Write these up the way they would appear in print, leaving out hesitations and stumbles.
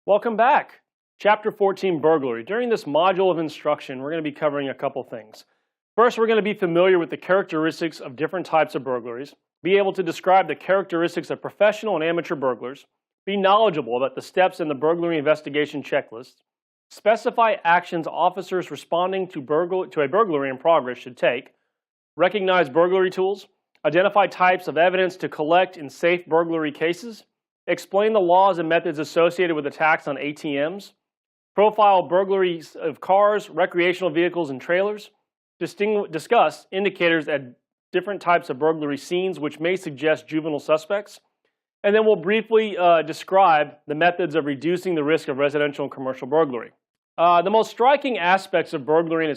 Welcome back. Chapter 14, Burglary. During this module of instruction, we're going to be covering a couple things. First, we're going to be familiar with the characteristics of different types of burglaries, be able to describe the characteristics of professional and amateur burglars, be knowledgeable about the steps in the burglary investigation checklist, specify actions officers responding to a burglary in progress should take, recognize burglary tools, identify types of evidence to collect in safe burglary cases, explain the laws and methods associated with attacks on ATMs, profile burglaries of cars, recreational vehicles, and trailers, discuss indicators at different types of burglary scenes which may suggest juvenile suspects, and then we'll briefly describe the methods of reducing the risk of residential and commercial burglary. The most striking aspects of burglary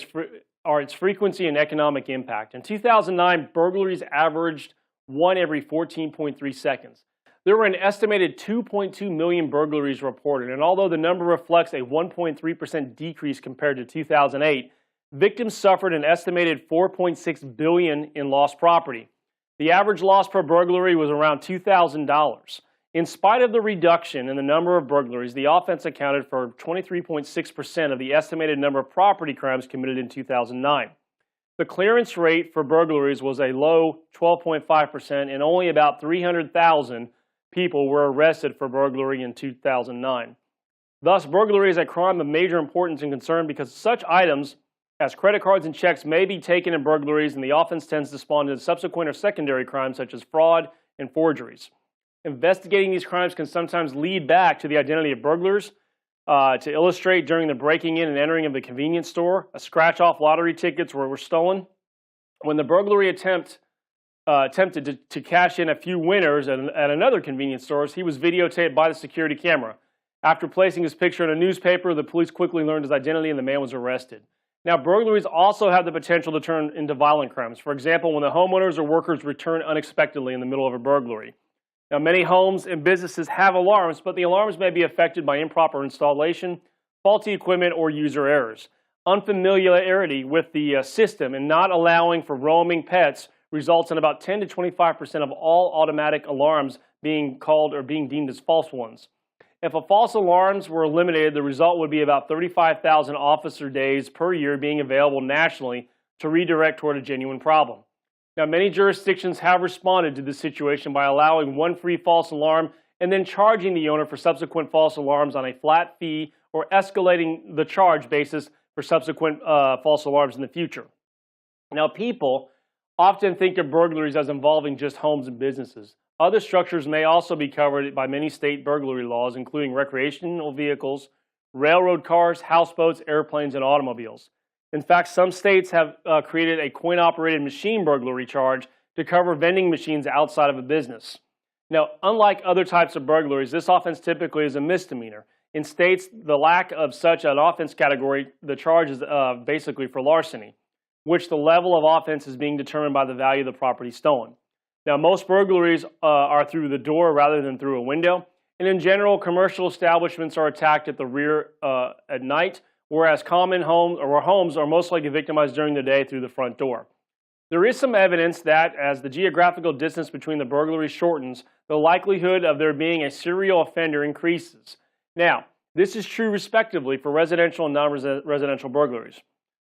are its frequency and economic impact. In 2009, burglaries averaged 1 every 14.3 seconds. There were an estimated 2.2 million burglaries reported, and although the number reflects a 1.3% decrease compared to 2008, victims suffered an estimated $4.6 billion in lost property. The average loss per burglary was around $2,000. In spite of the reduction in the number of burglaries, the offense accounted for 23.6% of the estimated number of property crimes committed in 2009. The clearance rate for burglaries was a low 12.5%, and only about 300,000 people were arrested for burglary in 2009. Thus, burglary is a crime of major importance and concern because such items as credit cards and checks may be taken in burglaries, and the offense tends to spawn into subsequent or secondary crimes such as fraud and forgeries. Investigating these crimes can sometimes lead back to the identity of burglars. To illustrate, during the breaking in and entering of the convenience store, scratch-off lottery tickets were stolen. When the burglary attempted to cash in a few winners at another convenience store, he was videotaped by the security camera. After placing his picture in a newspaper, the police quickly learned his identity and the man was arrested. Now, burglaries also have the potential to turn into violent crimes. For example, when the homeowners or workers return unexpectedly in the middle of a burglary. Now, many homes and businesses have alarms, but the alarms may be affected by improper installation, faulty equipment, or user errors. Unfamiliarity with the system and not allowing for roaming pets results in about 10 to 25% of all automatic alarms being called or being deemed as false ones. If false alarms were eliminated, the result would be about 35,000 officer days per year being available nationally to redirect toward a genuine problem. Now, many jurisdictions have responded to this situation by allowing one free false alarm and then charging the owner for subsequent false alarms on a flat fee or escalating the charge basis for subsequent false alarms in the future. Now, people often think of burglaries as involving just homes and businesses. Other structures may also be covered by many state burglary laws, including recreational vehicles, railroad cars, houseboats, airplanes, and automobiles. In fact, some states have created a coin-operated machine burglary charge to cover vending machines outside of a business. Now, unlike other types of burglaries, this offense typically is a misdemeanor. In states, the lack of such an offense category, the charge is basically for larceny, which the level of offense is being determined by the value of the property stolen. Now, most burglaries are through the door rather than through a window, and in general, commercial establishments are attacked at the rear at night, whereas common homes are most likely victimized during the day through the front door. There is some evidence that as the geographical distance between the burglaries shortens, the likelihood of there being a serial offender increases. Now, this is true respectively for residential and non-residential burglaries.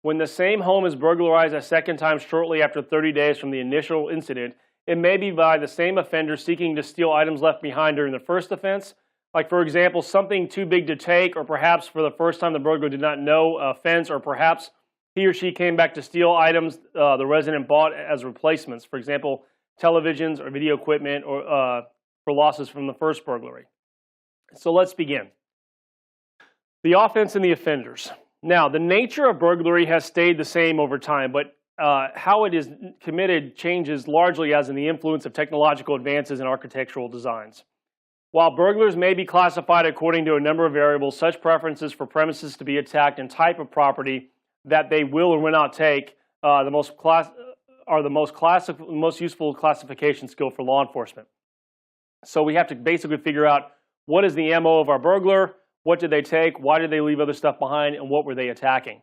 When the same home is burglarized a second time shortly after 30 days from the initial incident, it may be by the same offender seeking to steal items left behind during the first offense, like, for example, something too big to take, or perhaps for the first time the burglar did not know offense, or perhaps he or she came back to steal items the resident bought as replacements, for example, televisions or video equipment or for losses from the first burglary. So let's begin. The offense and the offenders. Now, the nature of burglary has stayed the same over time, but how it is committed changes largely as in the influence of technological advances in architectural designs. While burglars may be classified according to a number of variables, such preferences for premises to be attacked and type of property that they will or will not take are the most useful classification skill for law enforcement. So we have to basically figure out what is the MO of our burglar, what did they take, why did they leave other stuff behind, and what were they attacking.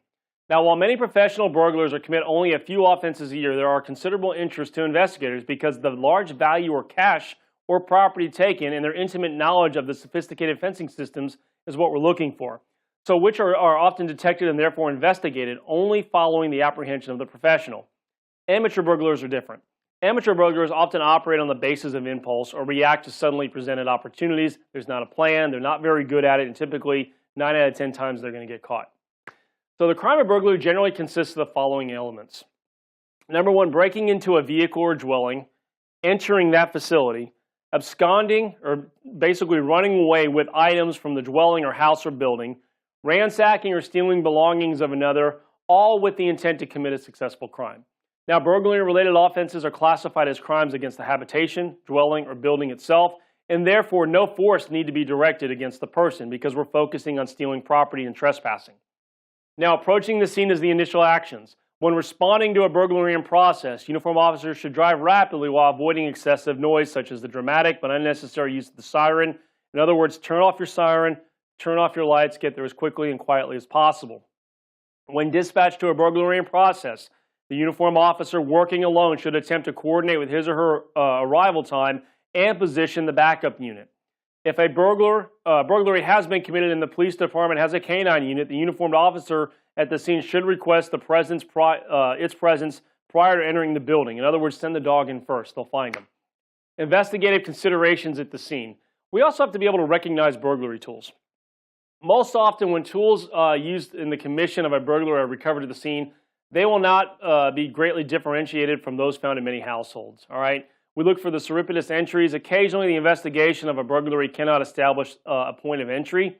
Now, while many professional burglars commit only a few offenses a year, there are considerable interest to investigators because the large value or cash or property taken and their intimate knowledge of the sophisticated fencing systems is what we're looking for. So which are often detected and therefore investigated only following the apprehension of the professional. Amateur burglars are different. Amateur burglars often operate on the basis of impulse or react to suddenly presented opportunities. There's not a plan, they're not very good at it, and typically 9 out of 10 times they're going to get caught. So the crime of burglary generally consists of the following elements. Number one, breaking into a vehicle or dwelling, entering that facility, absconding or basically running away with items from the dwelling or house or building, ransacking or stealing belongings of another, all with the intent to commit a successful crime. Now, burglary-related offenses are classified as crimes against the habitation, dwelling, or building itself, and therefore no force need to be directed against the person because we're focusing on stealing property and trespassing. Now, approaching the scene is the initial actions. When responding to a burglary in process, uniformed officers should drive rapidly while avoiding excessive noise such as the dramatic but unnecessary use of the siren. In other words, turn off your siren, turn off your lights, get there as quickly and quietly as possible. When dispatched to a burglary in process, the uniformed officer working alone should attempt to coordinate with his or her arrival time and position the backup unit. If a burglary has been committed and the police department has a canine unit, the uniformed officer at the scene should request its presence prior to entering the building. In other words, send the dog in first. They'll find him. Investigative considerations at the scene. We also have to be able to recognize burglary tools. Most often when tools used in the commission of a burglary are recovered at the scene, they will not be greatly differentiated from those found in many households. All right? We look for the surreptitious entries. Occasionally, the investigation of a burglary cannot establish a point of entry.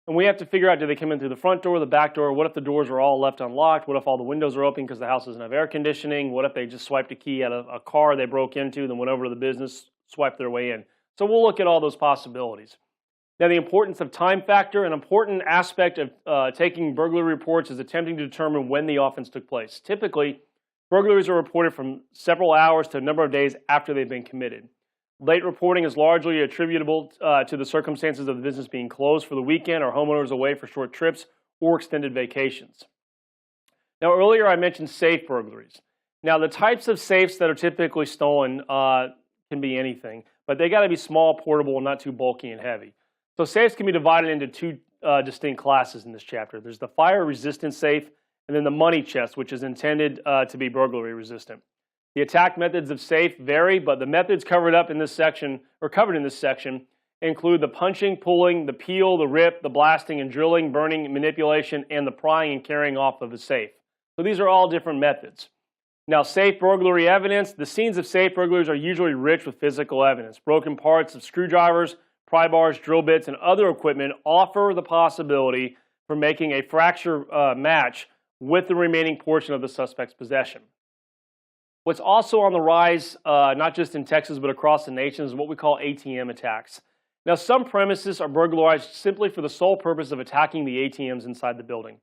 And we have to figure out, do they come in through the front door, the back door? What if the doors are all left unlocked? What if all the windows are open because the house doesn't have air conditioning? What if they just swiped a key out of a car they broke into, then went over to the business, swiped their way in? So we'll look at all those possibilities. Now, the importance of time factor. An important aspect of taking burglary reports is attempting to determine when the offense took place. Typically, burglaries are reported from several hours to a number of days after they've been committed. Late reporting is largely attributable to the circumstances of the business being closed for the weekend or homeowners away for short trips or extended vacations. Now, earlier I mentioned safe burglaries. Now, the types of safes that are typically stolen can be anything, but they got to be small, portable, and not too bulky and heavy. So safes can be divided into two distinct classes in this chapter. There's the fire-resistant safe and then the money chest, which is intended to be burglary resistant. The attack methods of safe vary, but the methods covered in this section include the punching, pulling, the peel, the rip, the blasting and drilling, burning, manipulation, and the prying and carrying off of the safe. So these are all different methods. Now, safe burglary evidence. The scenes of safe burglaries are usually rich with physical evidence. Broken parts of screwdrivers, pry bars, drill bits, and other equipment offer the possibility for making a fracture match with the remaining portion of the suspect's possession. What's also on the rise, not just in Texas but across the nation, is what we call ATM attacks. Now, some premises are burglarized simply for the sole purpose of attacking the ATMs inside the building.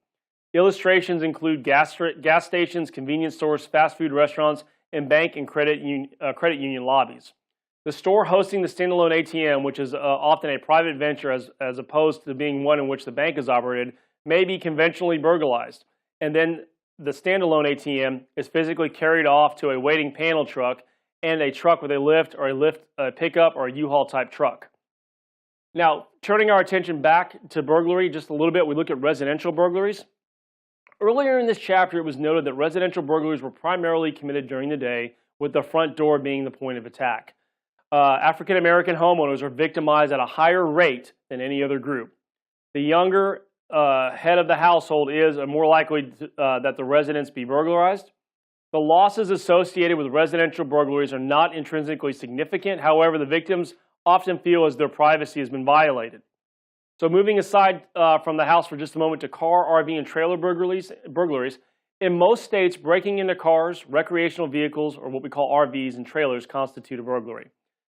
Illustrations include gas stations, convenience stores, fast food restaurants, and bank and credit union lobbies. The store hosting the standalone ATM, which is often a private venture as opposed to being one in which the bank is operated, may be conventionally burglarized. And then the standalone ATM is physically carried off to a waiting panel truck and a truck with a lift or a pickup or a U-Haul type truck. Now, turning our attention back to burglary just a little bit, we look at residential burglaries. Earlier in this chapter, it was noted that residential burglaries were primarily committed during the day, with the front door being the point of attack. African American homeowners are victimized at a higher rate than any other group. The younger head of the household is more likely that the residence be burglarized. The losses associated with residential burglaries are not intrinsically significant. However, the victims often feel as their privacy has been violated. So moving aside from the house for just a moment to car, RV, and trailer burglaries, in most states, breaking into cars, recreational vehicles, or what we call RVs and trailers constitute a burglary.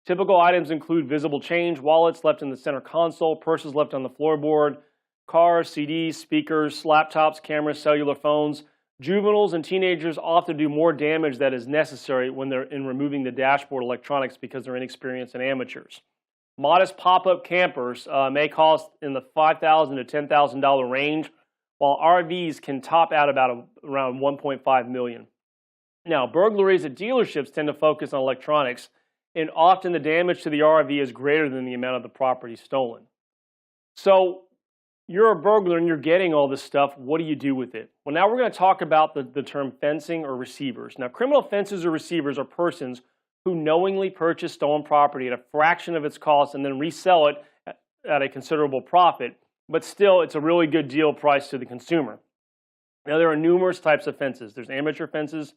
Typical items include visible change, wallets left in the center console, purses left on the floorboard, cars, CDs, speakers, laptops, cameras, cellular phones. Juveniles and teenagers often do more damage than is necessary when they're in removing the dashboard electronics because they're inexperienced and amateurs. Modest pop-up campers may cost in the $5,000 to $10,000 range, while RVs can top out about around $1.5 million. Now, burglaries at dealerships tend to focus on electronics, and often the damage to the RV is greater than the amount of the property stolen. So, you're a burglar and you're getting all this stuff, what do you do with it? Well, now we're going to talk about the term fencing or receivers. Now, criminal offenses or receivers are persons who knowingly purchase stolen property at a fraction of its cost and then resell it at a considerable profit, but still it's a really good deal price to the consumer. Now, there are numerous types of fences. There's amateur fences,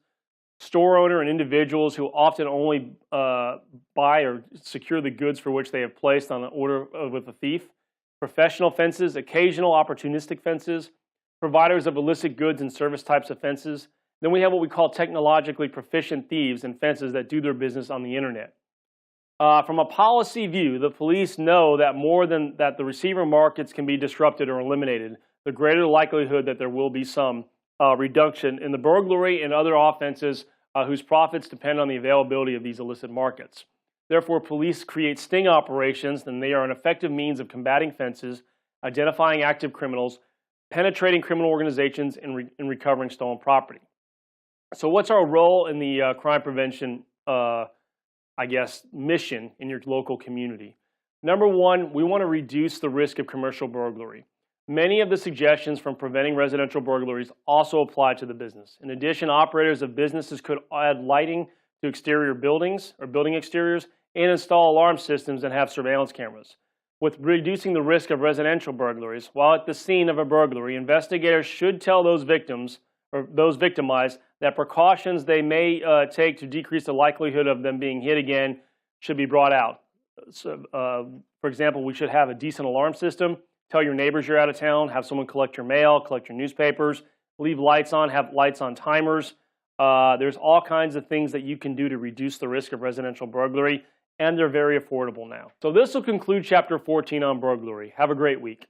store owner and individuals who often only buy or secure the goods for which they have placed on an order with a thief. Professional fences, occasional opportunistic fences, providers of illicit goods and service types of fences. Then we have what we call technologically proficient thieves and fences that do their business on the internet. From a policy view, the police know that more than that the receiver markets can be disrupted or eliminated, the greater the likelihood that there will be some reduction in the burglary and other offenses whose profits depend on the availability of these illicit markets. Therefore, police create sting operations, and they are an effective means of combating fences, identifying active criminals, penetrating criminal organizations, and recovering stolen property. So what's our role in the crime prevention, mission in your local community? Number one, we want to reduce the risk of commercial burglary. Many of the suggestions from preventing residential burglaries also apply to the business. In addition, operators of businesses could add lighting to exterior buildings or building exteriors and install alarm systems and have surveillance cameras. With reducing the risk of residential burglaries, while at the scene of a burglary, investigators should tell those victims or those victimized that precautions they may take to decrease the likelihood of them being hit again should be brought out. So, for example, we should have a decent alarm system. Tell your neighbors you're out of town, have someone collect your mail, collect your newspapers, leave lights on, have lights on timers. There's all kinds of things that you can do to reduce the risk of residential burglary, and they're very affordable now. So this will conclude Chapter 14 on burglary. Have a great week.